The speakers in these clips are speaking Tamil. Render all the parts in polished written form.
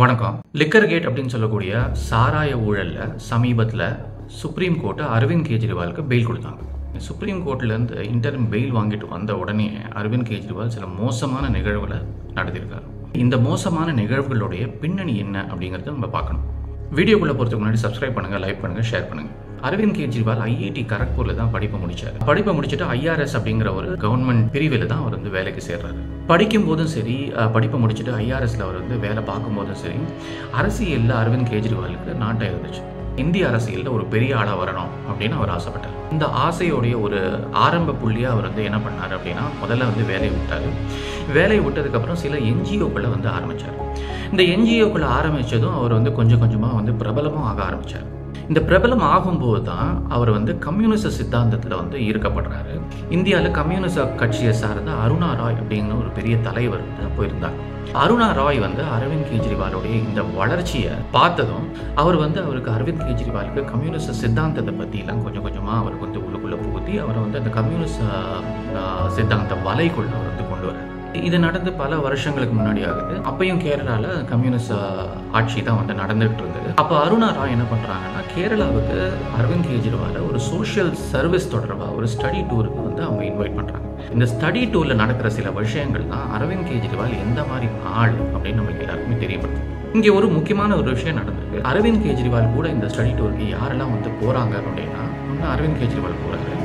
வணக்கம். லிக்கர் கேட் அப்படின்னு சொல்லக்கூடிய சாராய ஊழல்ல சமீபத்தில் சுப்ரீம் கோர்ட்டு அரவிந்த் கெஜ்ரிவாலுக்கு பெயில் கொடுத்தாங்க. சுப்ரீம் கோர்ட்லேருந்து இன்டர்ம் பெயில் வாங்கிட்டு வந்த உடனே அரவிந்த் கெஜ்ரிவால் சில மோசமான நிகழ்வுகளை நடத்தியிருக்காரு. இந்த மோசமான நிகழ்வுகளுடைய பின்னணி என்ன அப்படிங்கிறத நம்ம பார்க்கணும். வீடியோக்குள்ளே போகிறதுக்கு முன்னாடி சப்ஸ்கிரைப் பண்ணுங்கள், லைக் பண்ணுங்கள், ஷேர் பண்ணுங்கள். அரவிந்த் கெஜ்ரிவால் ஐஐடி கரக்பூரில் தான் படிப்பை முடிச்சார். படிப்பை முடிச்சுட்டு ஐஆர்எஸ் அப்படிங்கிற ஒரு கவர்மெண்ட் பிரிவில் தான் அவர் வேலைக்கு சேர்றாரு. படிக்கும் போதும் சரி, படிப்பை முடிச்சுட்டு ஐஆர்எஸ்ல அவர் வேலை பார்க்கும்போதும் சரி, அரசியலில் அரவிந்த் கெஜ்ரிவாலுக்கு நாட்டம் இருந்துச்சு. இந்திய அரசியலில் ஒரு பெரிய ஆளாக வரணும் அப்படின்னு அவர் ஆசைப்பட்டார். இந்த ஆசையோடைய ஒரு ஆரம்ப புள்ளியாக அவர் என்ன பண்ணார் அப்படின்னா, முதல்ல வேலையை விட்டார். வேலையை விட்டதுக்கப்புறம் சில என்ஜிஓக்களை ஆரம்பித்தார். இந்த என்ஜிஓக்களை ஆரம்பித்ததும் அவர் கொஞ்சம் கொஞ்சமாக பிரபலமும் ஆக ஆரம்பித்தார். இந்த பிரபலம் ஆகும்போது தான் அவர் கம்யூனிச சித்தாந்தத்தில் ஈர்க்கப்படுறாரு. இந்தியாவில் கம்யூனிச கட்சியை சார்ந்த அருணா ராய் அப்படிங்கிற ஒரு பெரிய தலைவர் போயிருந்தார். அருணா ராய் அரவிந்த் கெஜ்ரிவாலுடைய இந்த வளர்ச்சியை பார்த்ததும் அவர் அவருக்கு அரவிந்த் கெஜ்ரிவாலுக்கு கம்யூனிச சித்தாந்தத்தை பற்றிலாம் கொஞ்சம் கொஞ்சமாக அவருக்கு உள்ளுக்குள்ளே புகுத்தி அவர் அந்த கம்யூனிச சித்தாந்த வலைக்குள்ள அவர் கொண்டு வர. இது நடந்து பல வருஷங்களுக்கு முன்னாடி ஆகுது. அப்பயும் கேரளாவில் கம்யூனிஸ்ட் ஆட்சி தான் நடந்துகிட்டு இருந்தது. அப்போ அருணா ராய் என்ன பண்ணுறாங்கன்னா, கேரளாவுக்கு அரவிந்த் கெஜ்ரிவாலை ஒரு சோஷியல் சர்வீஸ் தொடர்பாக ஒரு ஸ்டடி டூருக்கு அவங்க இன்வைட் பண்ணுறாங்க. இந்த ஸ்டடி டூரில் நடக்கிற சில விஷயங்கள் தான் அரவிந்த் கெஜ்ரிவால் எந்த மாதிரி ஆள் அப்படின்னு நமக்கு எல்லாருக்குமே தெரியப்படுது. இங்கே ஒரு முக்கியமான ஒரு விஷயம் நடந்திருக்கு. அரவிந்த் கெஜ்ரிவால் கூட இந்த ஸ்டடி டூருக்கு யாரெல்லாம் போகிறாங்க அப்படின்னா, அரவிந்த் கெஜ்ரிவால் போகிறாரு.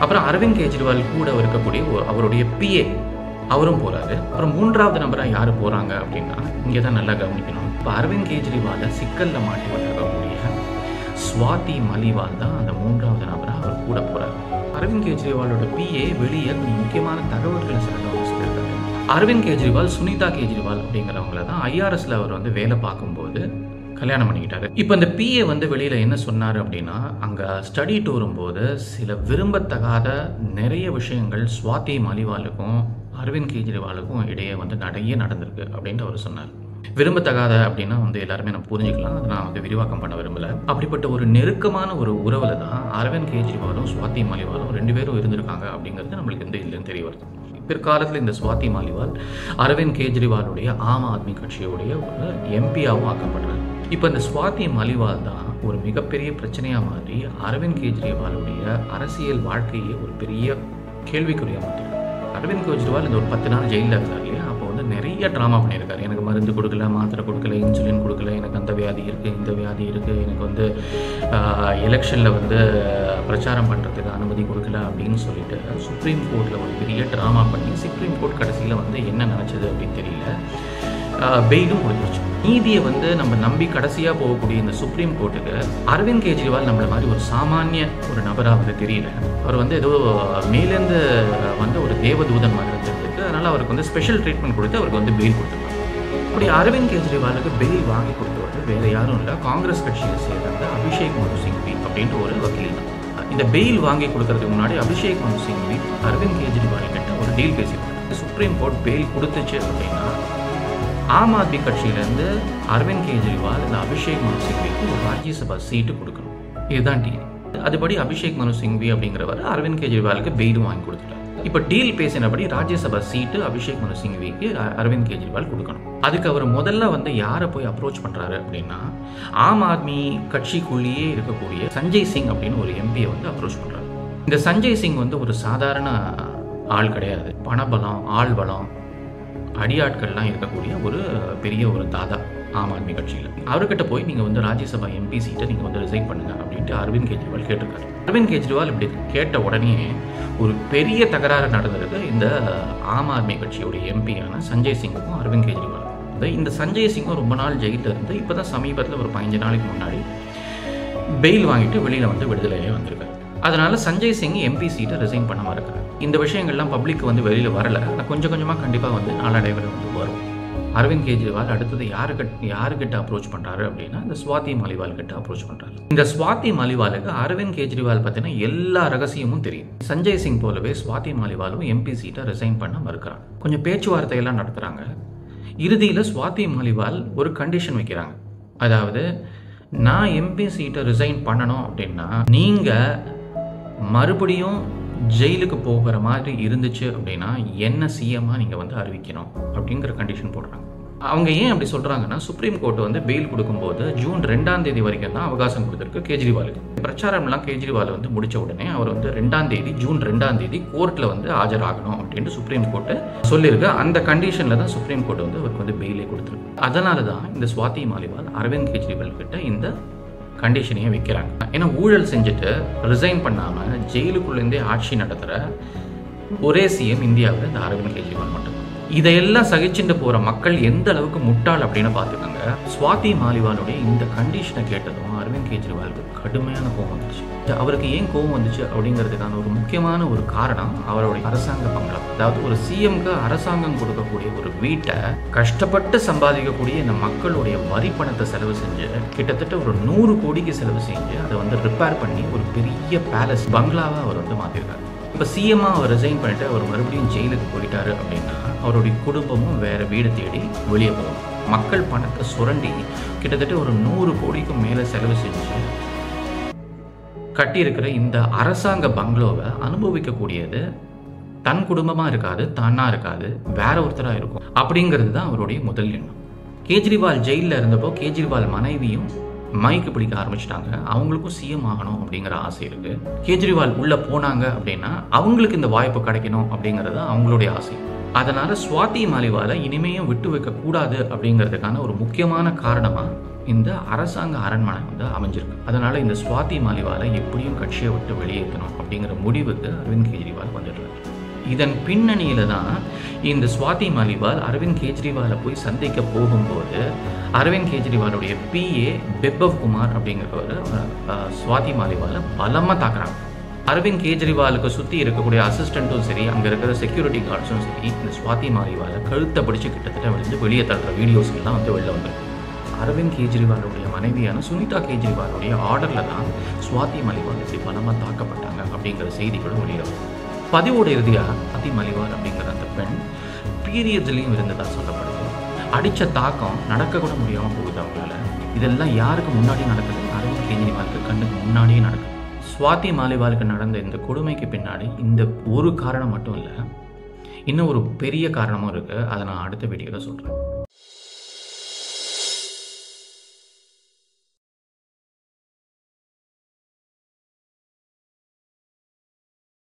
அப்புறம் அரவிந்த் கெஜ்ரிவால் கூட இருக்கக்கூடிய அவருடைய பிஏ அவரும் போகிறாரு. அப்புறம் மூன்றாவது நபராக யார் போகிறாங்க அப்படின்னா, இங்கே தான் நல்லா கவனிக்கணும். இப்போ அரவிந்த் கெஜ்ரிவாலை சிக்கலில் மாட்டி விட்டுருக்கக்கூடிய ஸ்வாதி மலிவால் தான் அந்த மூன்றாவது நபராக அவர் கூட போகிறார். அரவிந்த் கெஜ்ரிவாலோட பிஏ வெளியே முக்கியமான தகவல்களை சொல்லியிருக்காரு. அரவிந்த் கெஜ்ரிவால் சுனிதா கெஜ்ரிவால் அப்படிங்கிறவங்கள தான் ஐஆர்எஸ்ல அவர் வேலை பார்க்கும்போது கல்யாணம் பண்ணிக்கிட்டாரு. இப்போ இந்த பிஏ வெளியில் என்ன சொன்னார் அப்படின்னா, அங்கே ஸ்டடி டூரும் போது சில விரும்பத்தகாத நிறைய விஷயங்கள் ஸ்வாதி மலிவாலுக்கும் அரவிந்த் கெஜ்ரிவாலுக்கும் இடையே நிறைய நடந்திருக்கு அப்படின்ட்டு அவர் சொன்னார். விரும்பத்தகாத அப்படின்னா எல்லாருமே நம்ம புரிஞ்சுக்கலாம். அதை நான் விரிவாக்கம் பண்ண விரும்பல. அப்படிப்பட்ட ஒரு நெருக்கமான ஒரு உறவுல தான் அரவிந்த் கெஜ்ரிவாலும் ஸ்வாதி மலிவாலும் ரெண்டு பேரும் இருந்திருக்காங்க அப்படிங்கிறது நம்மளுக்கு இல்லைன்னு தெரிய வருது. பிற்காலத்தில் இந்த ஸ்வாதி மலிவால் அரவிந்த் கெஜ்ரிவாலுடைய ஆம் ஆத்மி கட்சியுடைய ஒரு எம்பியாவும் ஆக்கப்படுறாரு. இப்போ இந்த ஸ்வாதி மலிவால் தான் ஒரு மிகப்பெரிய பிரச்சனையாக மாறி அரவிந்த் கெஜ்ரிவாலுடைய அரசியல் வாழ்க்கையை ஒரு பெரிய கேள்விக்குறியாக மாற்றிருக்கு. அரவிந்த் கெஜ்ரிவால் இந்த ஒரு 10 நாள் ஜெயிலில் இருந்தார் இல்லையா, அப்போ நிறைய ட்ராமா பண்ணியிருக்காரு. எனக்கு மருந்து கொடுக்கல, மாத்திரை கொடுக்கல, இன்சுலின் கொடுக்கல, எனக்கு அந்த வியாதி இருக்குது, இந்த வியாதி இருக்குது, எனக்கு எலெக்ஷனில் பிரச்சாரம் பண்ணுறதுக்கு அனுமதி கொடுக்கல அப்படின்னு சொல்லிட்டு சுப்ரீம் கோர்ட்டில் ஒரு பெரிய ட்ராமா பண்ணி சுப்ரீம் கோர்ட் கடைசியில் என்ன நினச்சது அப்படின்னு தெரியல, பெயிலும் கொடுத்துருச்சு. நீதியை நம்ம நம்பி கடைசியாக போகக்கூடிய இந்த சுப்ரீம் கோர்ட்டுக்கு அரவிந்த் கெஜ்ரிவால் நம்மள மாதிரி ஒரு சாமானிய ஒரு நபராக தெரியல. அவர் ஏதோ மேலேருந்து ஒரு தேவதூதன் மாதிரி இருந்திருக்கு. அதனால் அவருக்கு ஸ்பெஷல் ட்ரீட்மெண்ட் கொடுத்து அவருக்கு பெயில் கொடுத்துருக்காங்க. அப்படி அரவிந்த் கெஜ்ரிவாலுக்கு பெயில் வாங்கி கொடுத்தவர் வேறு யாரும் இல்லை, காங்கிரஸ் கட்சியை சேர்ந்த அபிஷேக் மனு சிங்வி அப்படின்ட்டு ஒரு வக்கீல் தான். இந்த பெயில் வாங்கி கொடுக்கறதுக்கு முன்னாடி அபிஷேக் மனு சிங்வி அரவிந்த் கெஜ்ரிவால் கிட்ட ஒரு டீல் பேசியிருக்காங்க. சுப்ரீம் கோர்ட் பெயில் கொடுத்துச்சு அப்படின்னா ஆம் ஆத்மி கட்சியிலேருந்து அரவிந்த் கெஜ்ரிவால் இந்த அபிஷேக் மனு சிங்விக்கு ஒரு ராஜ்யசபா சீட்டு கொடுக்கணும். இதுதான் டீல். அதுபடி அபிஷேக் மனு சிங்வி அப்படிங்கிறவர் அரவிந்த் கெஜ்ரிவாலுக்கு பெயிலும் வாங்கி கொடுத்துட்டார். இப்போ டீல் பேசினபடி ராஜ்யசபா சீட்டு அபிஷேக் மனு சிங்விக்கு அரவிந்த் கெஜ்ரிவால் கொடுக்கணும். அதுக்கு அவர் முதல்ல யாரை போய் அப்ரோச் பண்ணுறாரு அப்படின்னா, ஆம் ஆத்மி கட்சிக்குள்ளேயே இருக்கக்கூடிய சஞ்சய் சிங் அப்படின்னு ஒரு எம்பியை அப்ரோச் பண்ணுறாரு. இந்த சஞ்சய் சிங் ஒரு சாதாரண ஆள் கிடையாது. பணபலம், ஆள் பலம், அடியாட்கள்லாம் இருக்கக்கூடிய ஒரு பெரிய ஒரு தாதா ஆம் ஆத்மி கட்சியில். அவர்கிட்ட போய் நீங்கள் ராஜ்யசபா எம்பி சீட்டை நீங்கள் ரிசைன் பண்ணுங்க அப்படின்ட்டு அரவிந்த் கெஜ்ரிவால் கேட்டிருக்காரு. அரவிந்த் கெஜ்ரிவால் இப்படி கேட்ட உடனே ஒரு பெரிய தகராறு நடந்திருக்கு இந்த ஆம் ஆத்மி கட்சியோடைய எம்பியான சஞ்சய் சிங்குக்கும் அரவிந்த் கெஜ்ரிவால். இந்த சஞ்சய் சிங்கும் ரொம்ப நாள் ஜெயிலில் இருந்து இப்போ தான் சமீபத்தில் ஒரு 15 நாளைக்கு முன்னாடி பெயில் வாங்கிட்டு வெளியில் விடுதலையே வந்திருக்காரு. அதனால சஞ்சய் சிங் எம்பி சீட்டை ரிசைன் பண்ண மறுக்கிறார். இந்த விஷயங்கள்லாம் பப்ளிக் வெளியில் வரல. கொஞ்சம் கொஞ்சமாக கண்டிப்பாக நாளடைவில் வரும். அரவிந்த் கெஜ்ரிவால் அடுத்தது யாருக்கிட்ட அப்ரோச் பண்ணுறாரு அப்படின்னா, இந்த ஸ்வாதி மலிவால் கிட்ட அப்ரோச் பண்ணுறாரு. இந்த ஸ்வாதி மலிவாலுக்கு அரவிந்த் கெஜ்ரிவால் பற்றின எல்லா ரகசியமும் தெரியும். சஞ்சய் சிங் போலவே ஸ்வாதி மலிவாலும் எம்பி சீட்டை ரிசைன் பண்ண மறுக்கிறாங்க. கொஞ்சம் பேச்சுவார்த்தையெல்லாம் நடத்துகிறாங்க. இறுதியில் ஸ்வாதி மலிவால் ஒரு கண்டிஷன் வைக்கிறாங்க. அதாவது, நான் எம்பி சீட்டை ரிசைன் பண்ணணும் அப்படின்னா நீங்கள் மறுபடியும் ஜெயிலுக்கு போகிற மாதிரி இருந்துச்சு அப்படின்னா என்ன சிஎம்மாக நீங்கள் அறிவிக்கணும் அப்படிங்கிற கண்டிஷன் போடுறாங்க. அவங்க ஏன் அப்படி சொல்கிறாங்கன்னா, சுப்ரீம் கோர்ட் வந்து பெயில் கொடுக்கும்போது ஜூன் 2ஆம் தேதி வரைக்கும் தான் அவகாசம் கொடுத்துருக்கு கேஜ்ரிவாலுக்கு. பிரச்சாரம்லாம் கேஜ்ரிவால் வந்து முடித்த உடனே அவர் வந்து ஜூன் 2ஆம் தேதி கோர்ட்டில் வந்து ஆஜராகணும் அப்படின்ட்டு சுப்ரீம் கோர்ட்டு சொல்லியிருக்கு. அந்த கண்டிஷனில் தான் சுப்ரீம் கோர்ட் வந்து அவருக்கு வந்து பெயிலே கொடுத்துருக்கு. அதனால தான் இந்த ஸ்வாதி மாலிவால் அரவிந்த் கெஜ்ரிவால் கிட்ட இந்த கண்டிஷனையே வைக்கிறாங்க. ஏன்னா ஊழல் செஞ்சுட்டு ரிசைன் பண்ணாமல் ஜெயிலுக்குள்ளேருந்தே ஆட்சி நடத்துகிற ஒரே சிஎம் இந்தியாவில் இந்த அரவிந்த் கெஜ்ரிவால் மட்டும். இதையெல்லாம் சகிச்சுட்டு போகிற மக்கள் எந்த அளவுக்கு முட்டாள் அப்படின்னு பார்த்துக்கோங்க. ஸ்வாதி மாலிவாலுடைய இந்த கண்டிஷனை கேட்டதும் அரவிந்த் கெஜ்ரிவாலுக்கு கடுமையான கோவம் வந்துச்சு. அவருக்கு ஏன் கோவம் வந்துச்சு அப்படிங்கிறதுக்கான ஒரு முக்கியமான ஒரு காரணம் அவருடைய அரசாங்க பங்களா. அதாவது ஒரு சிஎம்க்கு அரசாங்கம் கொடுக்கக்கூடிய ஒரு வீட்டை கஷ்டப்பட்டு சம்பாதிக்கக்கூடிய இந்த மக்களுடைய வரி பணத்தை செலவு செஞ்சு கிட்டத்தட்ட ஒரு 100 கோடிக்கு செலவு செஞ்சு அதை வந்து ரிப்பேர் பண்ணி ஒரு பெரிய பேலஸ் பங்களாவை அவர் வந்து மாற்றிருக்காரு. இப்போ சிஎம்மாக அவர் ரிசைன் பண்ணிட்டு அவர் மறுபடியும் ஜெயிலுக்கு போயிட்டாரு அப்படின்னா அவருடைய குடும்பமும் வேறு வீடு தேடி வெளியே போகும். மக்கள் பணத்தை சுரண்டி கிட்டத்தட்ட ஒரு 100 கோடிக்கும் மேலே செலவு செஞ்சு கட்டியிருக்கிற இந்த அரசாங்க பங்களோவை அனுபவிக்கக்கூடியது தன் குடும்பமாக இருக்காது, தானாக இருக்காது, வேற ஒருத்தராக இருக்கும். அப்படிங்கிறது தான் அவருடைய முதல் எண்ணம். கேஜ்ரிவால் ஜெயிலில் இருந்தப்போ கேஜ்ரிவால் மனைவியும் மைக்கு பிடிக்க ஆரம்பிச்சிட்டாங்க. அவங்களுக்கும் சிஎம் ஆகணும் அப்படிங்கிற ஆசை இருக்கு. கேஜ்ரிவால் உள்ள போனாங்க அப்படின்னா அவங்களுக்கு இந்த வாய்ப்பு கிடைக்கணும் அப்படிங்கிறது அவங்களுடைய ஆசை. அதனால ஸ்வாதி மாலிவாலை இனிமேயும் விட்டு வைக்க கூடாது அப்படிங்கிறதுக்கான ஒரு முக்கியமான காரணமா இந்த அரசாங்க அரண்மனை வந்து அமைஞ்சிருக்கு. அதனால இந்த ஸ்வாதி மாலிவாலை எப்படியும் கட்சியை விட்டு வெளியேற்றணும் அப்படிங்கிற முடிவுக்கு அரவிந்த் கெஜ்ரிவால் வந்துடுறாரு. இதன் பின்னணியில தான் இந்த ஸ்வாதி மாலிவால் அரவிந்த் கெஜ்ரிவாலை போய் சந்திக்க போகும்போது அரவிந்த் கெஜ்ரிவாலுடைய பிஏ பிப்லவ் குமார் அப்படிங்கிறவர் ஸ்வாதி மாலிவாலை பலமாக தாக்குறாங்க. அரவிந்த் கெஜ்ரிவாலுக்கு சுற்றி இருக்கக்கூடிய அசிஸ்டண்ட்டும் சரி, அங்கே இருக்கிற செக்யூரிட்டி கார்ட்ஸும் சரி, இந்த ஸ்வாதி மாலிவாலை கழுத்தை பிடிச்சி கிட்டத்தட்ட வெளியே தள்ளுற வீடியோஸ்லாம் வந்து வெளில வந்துருக்கு. அரவிந்த் கெஜ்ரிவாலுடைய மனைவியான சுனிதா கெஜ்ரிவாலுடைய ஆர்டரில் தான் ஸ்வாதி மாலிவால் இப்படி பலமாக தாக்கப்பட்டாங்க அப்படிங்கிற செய்திகளும் வெளியே வரும். பதிவோட இறுதியாக ஸ்வாதி மாலிவால் அப்படிங்கிற அந்த பெண் பீரியட்ஸ்லையும் இருந்ததாக சொல்லப்படுது. அடித்த தாக்கம் நடக்க கூட முடியாமல் போகுது அவங்களால. இதெல்லாம் யாருக்கு முன்னாடி நடக்குது? அரவிந்த் கெஜ்ரிவாலுக்கு கண்ணுக்கு முன்னாடியே நடக்குது. ஸ்வாதி மாலிவாலுக்கு நடந்த இந்த கொடுமைக்கு பின்னாடி இந்த ஒரு காரணம் மட்டும் இல்லை, இன்னும் ஒரு பெரிய காரணமும் இருக்குது. அதை நான் அடுத்த வீடியோவில் சொல்கிறேன்.